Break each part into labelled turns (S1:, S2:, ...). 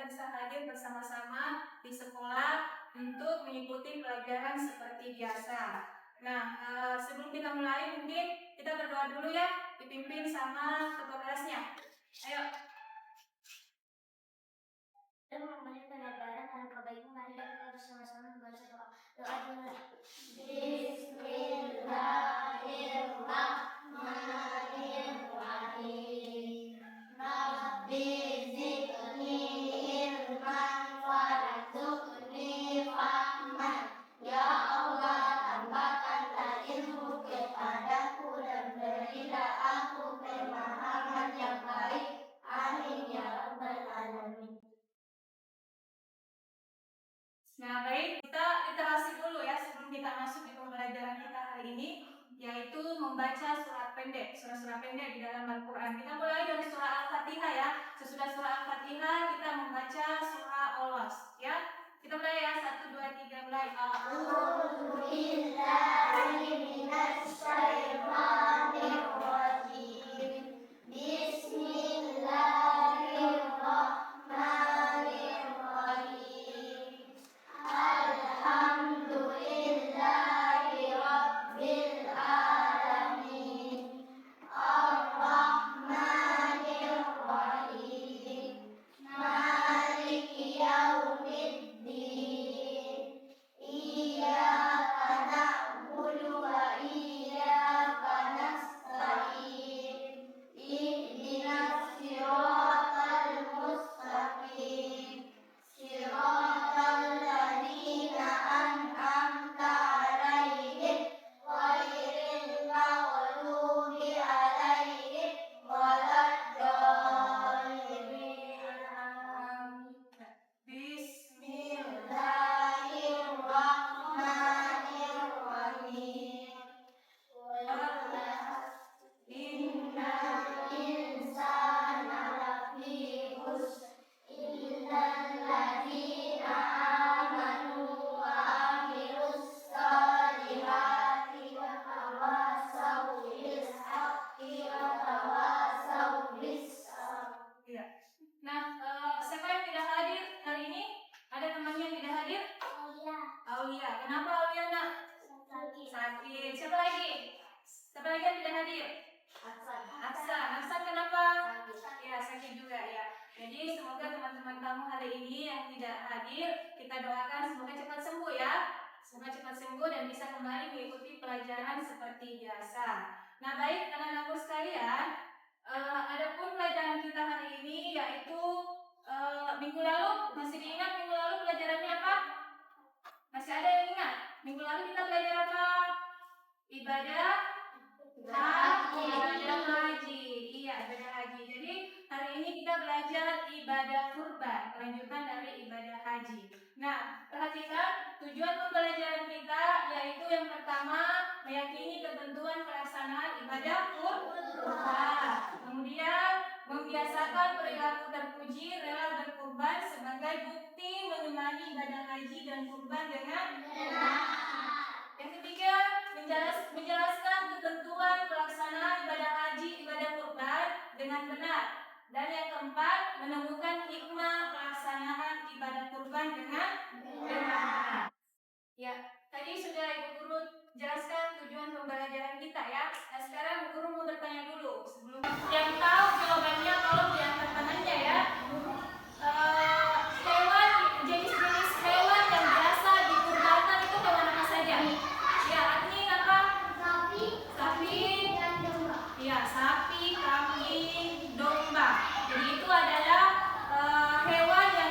S1: bisa hadir bersama-sama di sekolah untuk mengikuti pelajaran seperti biasa. Nah, sebelum kita mulai mungkin kita berdoa dulu ya, dipimpin sama ketua kelasnya. Ayo.
S2: Dan memulai pengajaran dan kebaikan, mari kita bersama-sama membaca doa. Doa dulu. Bismillahirrahmanirrahim. Rabbi zidni ilman warzuqni fahman. Ya Allah, tambahkanlah ilmu kepadaku dan berilah aku pemahaman yang baik. Amin ya rabbal alamin.
S1: Nah baik, kita literasi dulu ya sebelum kita masuk di pembelajaran kita hari ini, yaitu membaca surat pendek, surah-surah pendek di dalam Al-Quran. Kita mulai dari surah Al-Fatihah ya. Sesudah surah Al-Fatihah kita membaca surah Al-Was ya. Kita mulai ya, 1, 2, 3 mulai. A'udzubillahi minasyaitonirrajim. Bismillahirrahmanirrahim. Alhamdulillahi rabbil alamin. Ar-Rahmanir-Rahim. Maliki yaumiddin. Iyyaka na'budu wa iyyaka nasta'in. Ihdinas siratal mustaqim. Siratal ladzina an'amta 'alaihim ghairil maghdubi 'alaihim waladdallin. Bismillahirrahmanirrahim. Innal insana lafi khusr illal ladzina amanu wa amilus solihati wa tawasaw bil haqqi wa tawasaw bis sabr. Nah, siapa yang tidak hadir hari ini? Ada temannya yang tidak hadir? Aulia. Kenapa Aulia nak? Sakit. Siapa lagi? Siapa lagi yang tidak hadir? Aksan kenapa? Ya, sakit juga ya. Jadi semoga teman-teman kamu hari ini yang tidak hadir, kita doakan semoga cepat sembuh ya. Semoga cepat sembuh dan bisa kembali mengikuti pelajaran seperti biasa. Nah baik anak-anakku sekalian, adapun pelajaran kita hari ini yaitu minggu lalu, masih diingat minggu lalu pelajarannya apa? Masih ada yang ingat? Minggu lalu kita belajar apa? Ibadah haji. Iya, ibadah haji. Jadi hari ini kita belajar ibadah kurban, kelanjutan dari ibadah haji. Nah, perhatikan tujuan pembelajaran kita yaitu yang pertama meyakini ketentuan pelaksanaan ibadah kurban. Kemudian membiasakan perilaku terpuji rela berkurban sebagai bukti mengemani ibadah haji dan kurban dengan benar. Yang ketiga, menjelaskan ketentuan pelaksanaan ibadah haji, ibadah kurban dengan benar. Dan yang keempat, menemukan hikmah pelaksanaan ibadah kurban dengan benar. Ya, tadi sudah Ibu Guru jelaskan tujuan pembelajaran kita ya. Nah, sekarang Ibu Guru mau bertanya dulu sebelum yang tahu jawabannya tolong diangkat tangannya ya. Jenis-jenis hewan yang biasa dikurbankan itu hewan apa saja? Ya, ini apa? Sapi, ya sapi, kambing, domba. Jadi itu adalah hewan yang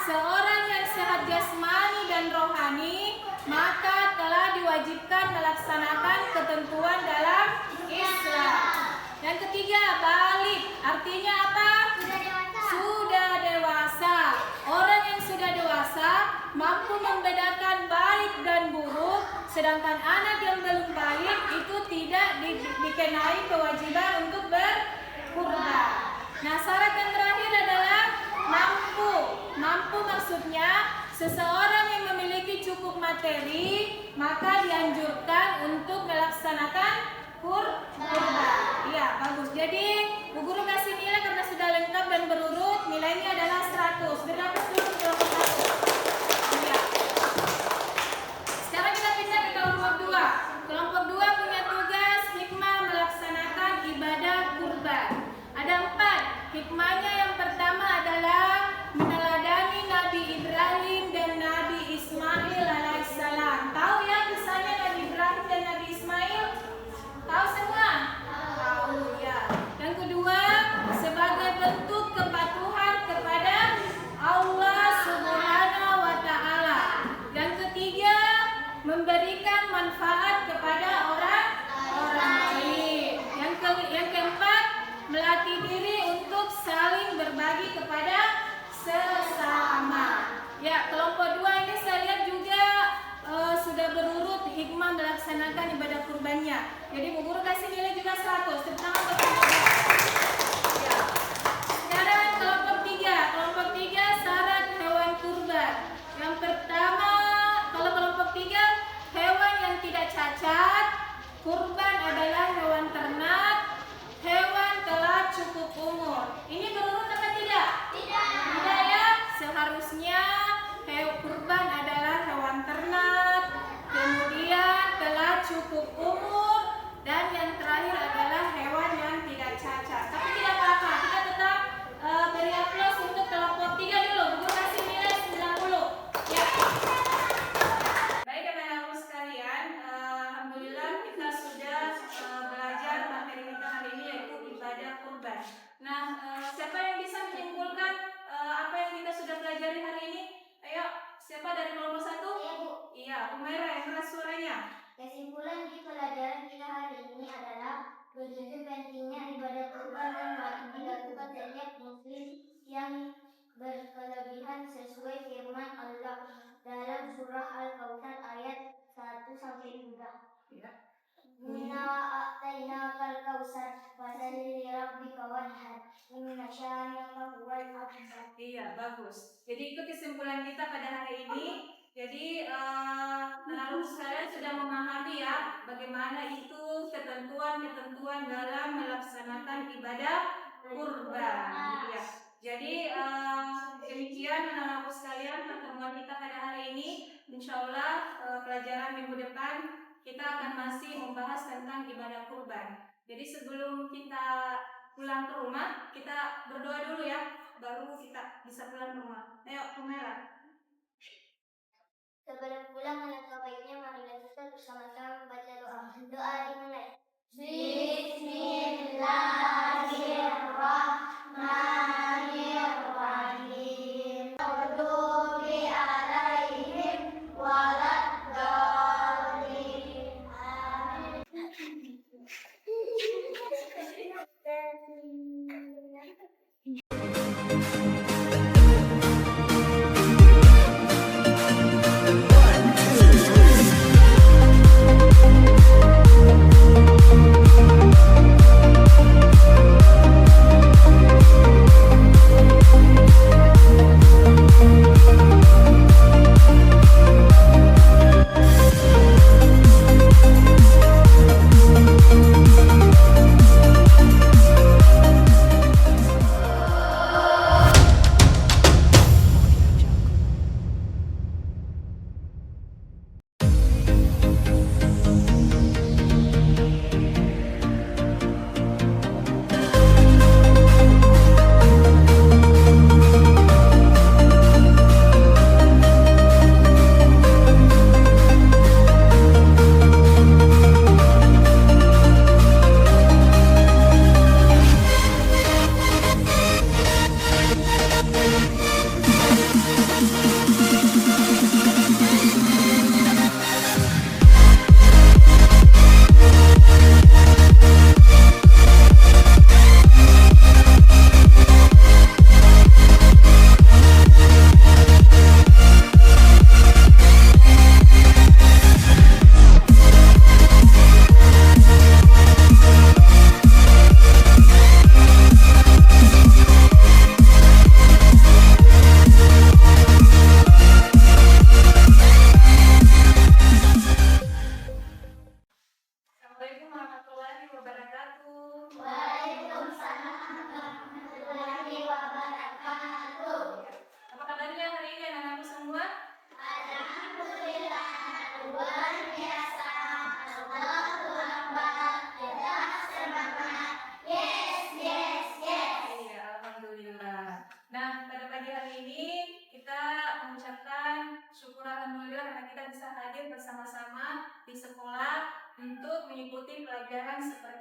S3: seorang yang sehat jasmani dan rohani, maka telah diwajibkan melaksanakan ketentuan dalam Islam. Yang ketiga, balik. Artinya apa? Sudah dewasa. Orang yang sudah dewasa mampu membedakan baik dan buruk, sedangkan anak yang belum balik itu tidak dikenai kewajiban untuk berkurban. Nah, syarat yang terakhir adalah mampu. Mampu maksudnya seseorang yang memiliki cukup materi, maka dianjurkan untuk melaksanakan kurban. Iya, bagus. Jadi, Bu Guru kasih nilai karena sudah lengkap dan berurut. Nilainya adalah 100. Berapa dulu kelompok 1? Iya. Sekarang kita pindah ke kelompok 2. Kelompok 2 punya tugas hikmah melaksanakan ibadah kurban. Ada 4. Hikmahnya yang pertama adalah meneladani Nabi Ibrahim dan Nabi Ismail alaihissalam. Tahu ya kisahnya Nabi Ibrahim dan Nabi Ismail? Tahu semua? Tahu ya. Yang kedua, sebagai bentuk kepatuhan kepada Allah Subhanahu wa taala. Yang ketiga, memberikan manfaat kepada orang lain. Yang keempat, melatih diri untuk saling berbagi kepada sesama. Ya, kelompok 2 ini saya lihat juga sudah berurut hikmah melaksanakan ibadah kurbannya. Jadi Bu Guru kasih nilai juga 100. Tepuk tangan buat kelompok 2. Ya. Sekarang kelompok 3. Kelompok 3 syarat hewan kurban. Yang pertama, kalau kelompok 3 hewan yang tidak cacat. Kurban adalah hewan ternak. Hewan telah cukup umur. Ini berurut apa tidak? Tidak ya. Seharusnya kurban adalah hewan ternak, kemudian telah cukup umur, dan yang terakhir adalah hewan yang tidak cacat. Tapi tidak apa-apa, kita tetap beri aplaus untuk kelompok 3 dulu. Guru kasih nilai 90. Ya. Baik Bapak-Ibu sekalian, alhamdulillah kita sudah belajar materi kita hari ini yaitu ibadah kurban. Nah, siapa yang bisa menyimpulkan apa yang kita sudah pelajari hari ini? Ayo, siapa dari kelompok 1?
S2: Iya, Bu.
S3: Iya, Umairah yang keras suaranya.
S2: Kesimpulan di pelajaran kita hari ini adalah begitu pentingnya ibadah kurban dan wajib dilakukan setiap muslim yang berkelebihan sesuai firman Allah dalam surah Al-Kautsar ayat 1-2.
S3: Iya.
S2: Inna a'tainakal kautsar fasalli lirabbika wanhar inna syani'aka huwal abtar.
S3: Iya, bagus. Jadi itu kesimpulan kita pada hari ini. Jadi anak-anak sekalian sudah memahami ya bagaimana itu ketentuan-ketentuan dalam melaksanakan ibadah kurban. Ya. Jadi demikian anak-anak sekalian pertemuan kita pada hari ini. Insyaallah pelajaran minggu depan kita akan masih membahas tentang ibadah kurban. Jadi sebelum kita pulang ke rumah, kita berdoa dulu ya, baru kita bisa pulang ke rumah. Ayo, Kumera.
S2: Sebelum pulang, alangkah baiknya marilah kita bersama-sama membaca doa. Doa dimulai.
S1: Bismillahirrahmanirrahim. Maghdubi alaihim waladdallin. Amin.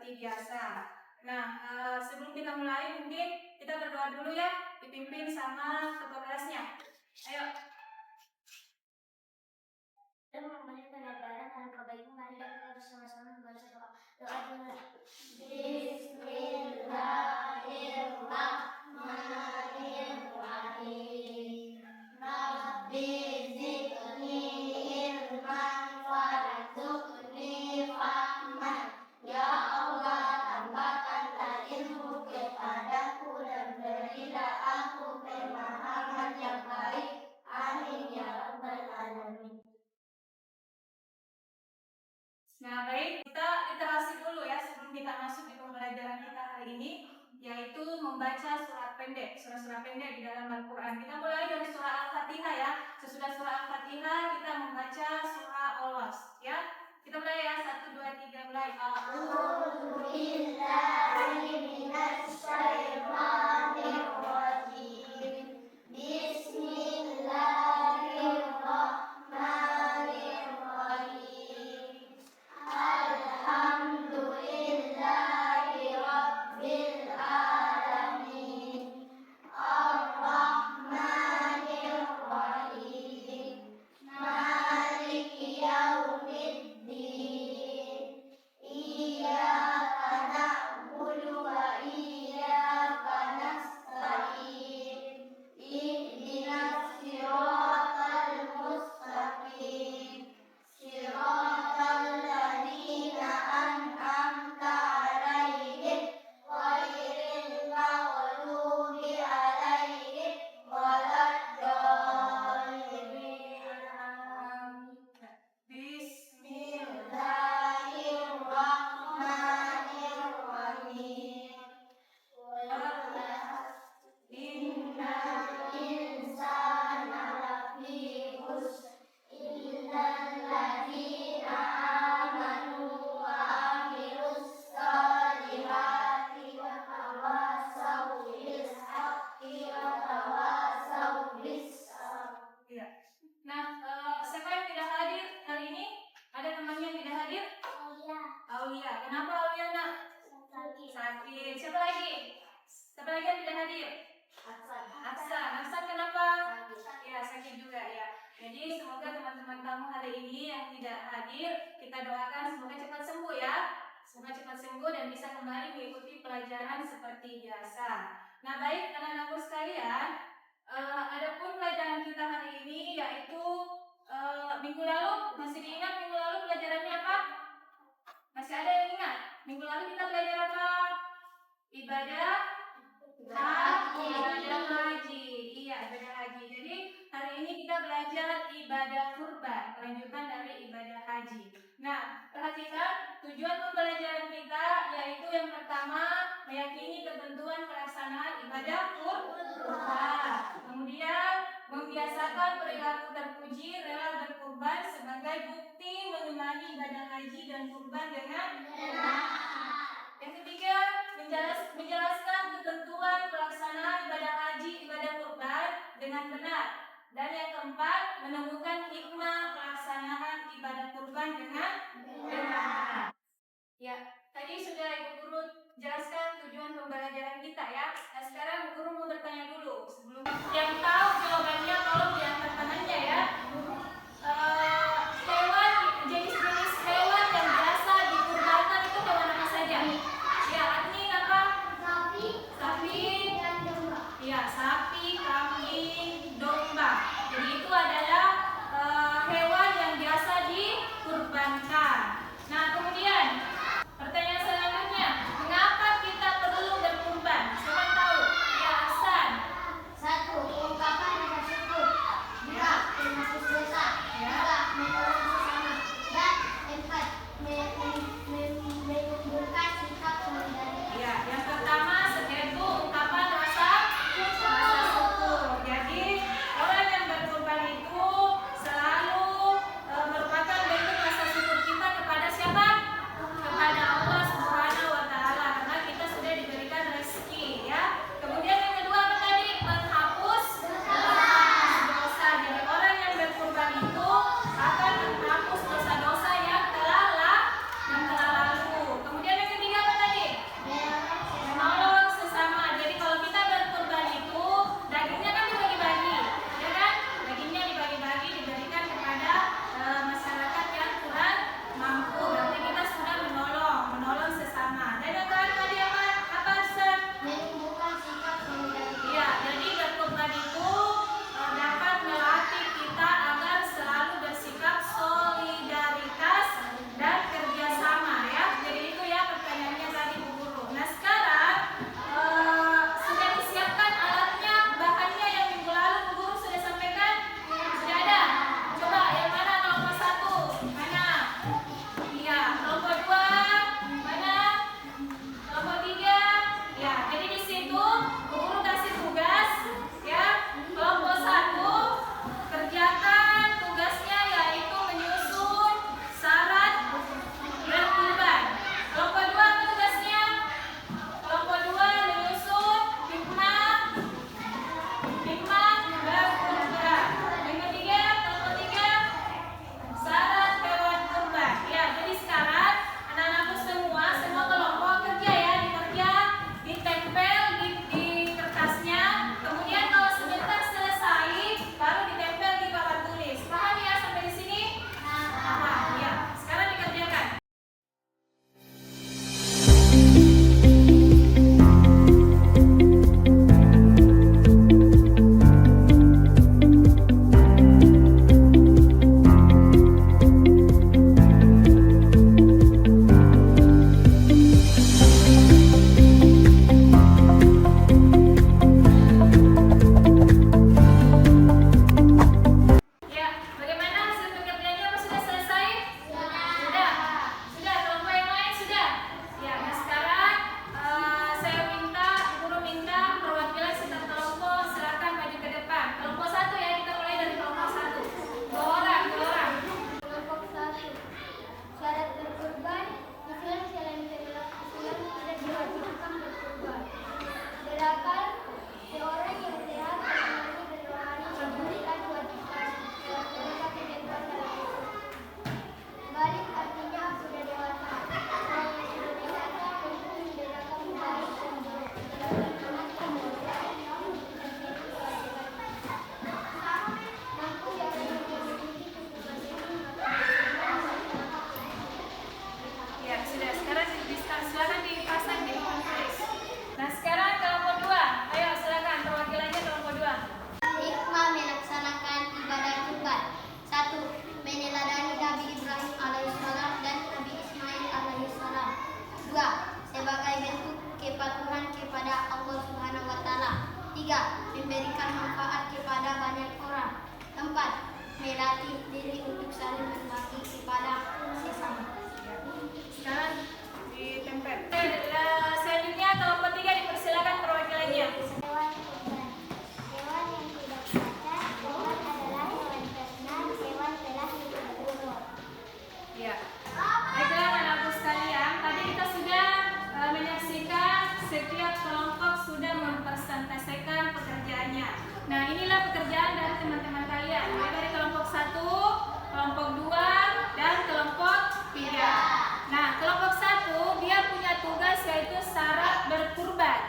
S3: seperti biasa. Nah, sebelum kita mulai mungkin kita berdoa dulu ya, dipimpin sama ketua kelasnya. Ayo.
S2: Dan memohon kebenaran dan kebaikan, mari kita bersama-sama membaca doa. Doa dulu.
S1: Bismillahirrahmanirrahim. Rabbi zidni ilman warzuqni fahman. Ya Allah, tambahkanlah ilmu kepadaku dan berilah aku pemahaman yang baik. Amin ya rabbal alamin.
S3: Nah, baik, kita literasi dulu ya sebelum kita masuk di pembelajaran kita hari ini, yaitu membaca surat pendek, surah-surah pendek di dalam Al-Quran. Kita mulai dari surah Al-Fatihah ya. Sesudah surah Al-Fatihah kita membaca surah Al-Was ya. Kita mulai ya, 1, 2, 3 mulai.
S1: A'udzu billahi minasy syaithanir rajim. Bismillahirrahmanirrahim. Alhamdulillahi rabbil alamin. Ar-Rahmanir-Rahim. Maliki yaumiddin. Iyyaka na'budu wa iyyaka nasta'in. Ihdinas siratal mustaqim. Siratal ladzina an'amta 'alaihim ghairil maghdubi 'alaihim waladdallin. Bismillahirrahmanirrahim. Innal insana lafi khusr illal ladzina amanu wa amilus solihati wa tawasaw bil haqqi wa tawasaw bis sabr.
S3: Iya. Nah, siapa yang tidak hadir hari ini? Ada temannya yang tidak hadir? Aulia. Kenapa Aulia nak? Sakit. Siapa lagi? Siapa lagi yang tidak hadir? Aksan kenapa? Ya, sakit juga ya. Jadi semoga teman-teman kamu hari ini yang tidak hadir, kita doakan semoga cepat sembuh ya. Semoga cepat sembuh dan bisa kembali mengikuti pelajaran seperti biasa. Nah, baik anak-anakku sekalian, adapun pelajaran kita hari ini yaitu minggu lalu, masih diingat minggu lalu pelajarannya apa? Masih ada yang ingat? Minggu lalu kita belajar apa? Ibadah haji. Iya, ibadah haji. Jadi hari ini kita belajar ibadah kurban, kelanjutan dari ibadah haji. Nah, perhatikan tujuan pembelajaran kita yaitu yang pertama meyakini ketentuan pelaksanaan ibadah kurban. Kemudian membiasakan perilaku terpuji rela berkurban sebagai bukti menunaikan ibadah haji dan kurban dengan benar. Yang ketiga, menjelaskan ketentuan pelaksanaan ibadah haji, ibadah kurban dengan benar. Dan yang keempat, menemukan hikmah pelaksanaan ibadah kurban dengan benar. Ya, tadi sudah Ibu Guru jelaskan tujuan pembelajaran kita ya. Nah, sekarang Ibu Guru mau bertanya dulu sebelum yang tahu jawabannya tolong diangkat tangannya ya. Jenis-jenis hewan yang biasa dikurbankan itu hewan apa saja? Ya, admin apa? Sapi dan domba. Ya, sapi, kambing, domba. Jadi itu adalah hewan yang biasa dikurbankan. Nah, kemudian pertanyaan selanjutnya, mengapa kita perlu berkurban? Siapa tahu? Ya, Hasan.
S1: 1.
S2: memberikan manfaat kepada banyak orang. 4. Melatih diri untuk saling berbagi kepada sesama.
S3: Sekarang ditempel. Selanjutnya kelompok 3 dipersilakan perwakilannya.
S1: Hewan kurban. Hewan yang tidak cacat. Hewan adalah hewan ternak. Hewan telah berumur.
S3: Ya. Baiklah anak-anakku sekalian, tadi kita sudah menyaksikan setiap kelompok sudah mempresentasikan pekerjaannya. Nah, inilah pekerjaan dari teman-teman kalian. Mulai dari kelompok 1, kelompok 2, dan kelompok 3. Nah, kelompok 1 dia punya tugas yaitu syarat berkurban.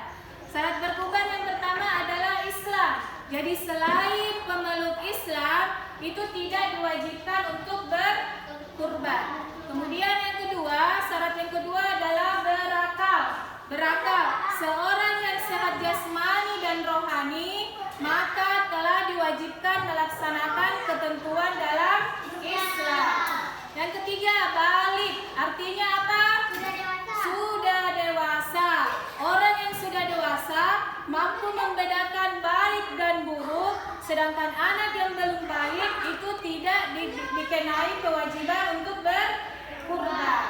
S3: Syarat berkurban yang pertama adalah Islam. Jadi selain pemeluk Islam itu tidak diwajibkan untuk berkurban. Kemudian yang kedua, syarat yang kedua adalah berakal. Berakal, seorang yang sehat jasmani dan rohani maka telah diwajibkan melaksanakan ketentuan dalam Islam. Yang ketiga, balik. Artinya apa? Sudah dewasa. Orang yang sudah dewasa mampu membedakan baik dan buruk, sedangkan anak yang belum balik itu tidak dikenai kewajiban untuk berkurban.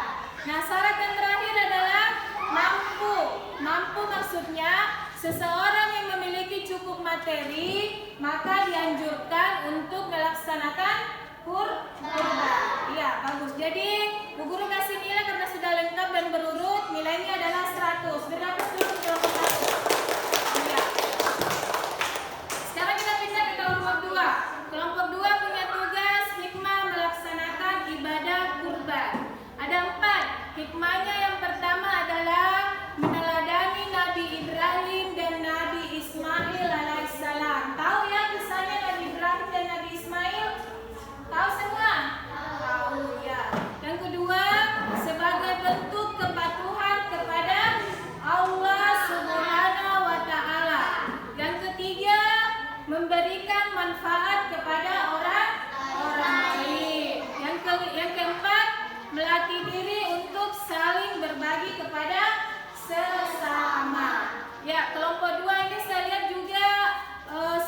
S3: Nah, syarat yang terakhir adalah mampu. Mampu maksudnya seseorang yang memiliki cukup materi maka dianjurkan untuk melaksanakan kurban. Iya, bagus. Jadi Bu Guru kasih nilai karena sudah lengkap dan berurut. Nilainya adalah 100. Berapa dulu kelompok 1? Iya. Sekarang kita pindah ke kelompok 2. Kelompok 2 punya tugas hikmah melaksanakan ibadah kurban. Ada 4. Hikmahnya yang pertama adalah meneladani Nabi Ibrahim dan Nabi Ismail alaihissalam. Tahu ya kisahnya Nabi Ibrahim dan Nabi Ismail? Tahu semua? Tahu ya. Yang kedua, sebagai bentuk kepatuhan kepada Allah Subhanahu wa taala. Yang ketiga, memberikan manfaat kepada orang lain. Yang keempat, melatih diri untuk saling berbagi kepada sesama. Ya, kelompok 2 ini saya lihat juga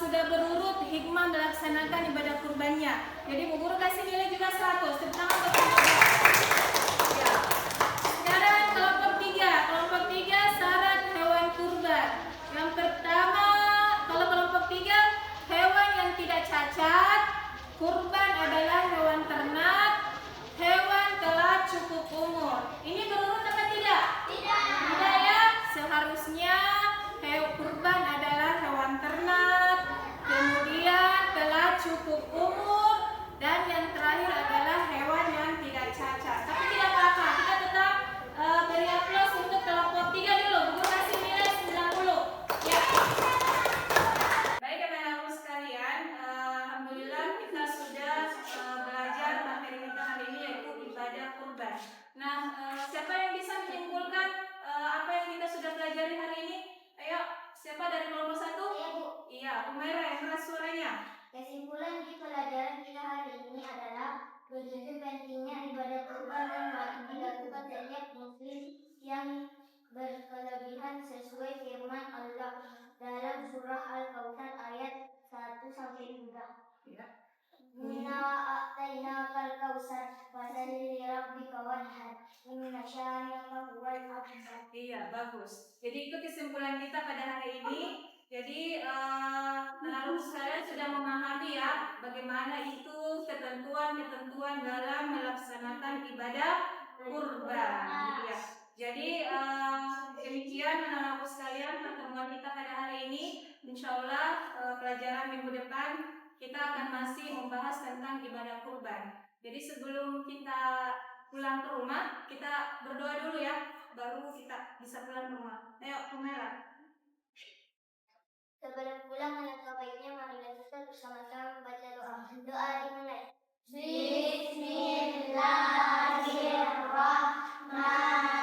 S3: sudah berurut hikmah melaksanakan ibadah kurbannya. Jadi Bu Guru kasih nilai juga 100. Tepuk tangan untuk kelompok 2. Ya. Sekarang kelompok 3. Kelompok 3 syarat hewan kurban. Yang pertama, kalau kelompok 3 hewan yang tidak cacat. Kurban adalah hewan ternak. Hewan telah cukup umur. Ini berurut apa tidak? Tidak ya. Seharusnya hewan kurban adalah hewan ternak, kemudian telah cukup umur, dan yang terakhir adalah hewan yang tidak cacat. Tapi tidak apa-apa, kita tetap beri aplaus untuk kelompok 3 dulu. Guru kasih nilai 90. Ya. Baik anak-anakku sekalian, alhamdulillah kita sudah belajar materi kita hari ini yaitu ibadah kurban. Nah, siapa yang bisa menyimpulkan apa yang kita sudah pelajari hari ini? Ayo, siapa dari kelompok 1?
S1: Iya, Bu.
S3: Iya, Umaira yang keras suaranya.
S2: Kesimpulan di pelajaran kita hari ini adalah begitu pentingnya ibadah kurban yang wajib dilakukan setiap muslim yang berkelebihan sesuai firman Allah dalam surah Al-Kautsar ayat 1-3.
S3: Iya.
S2: Inna a'tainakal kautsar fasalli lirabbika wanhar inna syani'aka huwal abtar.
S3: Iya, bagus. Jadi itu kesimpulan kita pada hari ini. Jadi anak-anak sekalian sudah memahami ya bagaimana itu ketentuan-ketentuan dalam melaksanakan ibadah kurban. Ya. Jadi demikian anak-anak sekalian pertemuan kita pada hari ini. Insyaallah pelajaran minggu depan kita akan masih membahas tentang ibadah kurban. Jadi sebelum kita pulang ke rumah, kita berdoa dulu ya, baru kita bisa pulang ke rumah. Ayo, Umera.
S2: Sebelum pulang, alangkah baiknya mari kita bersama-sama membaca doa. Doa dimulai.
S1: Bismillahirrahmanirrahim.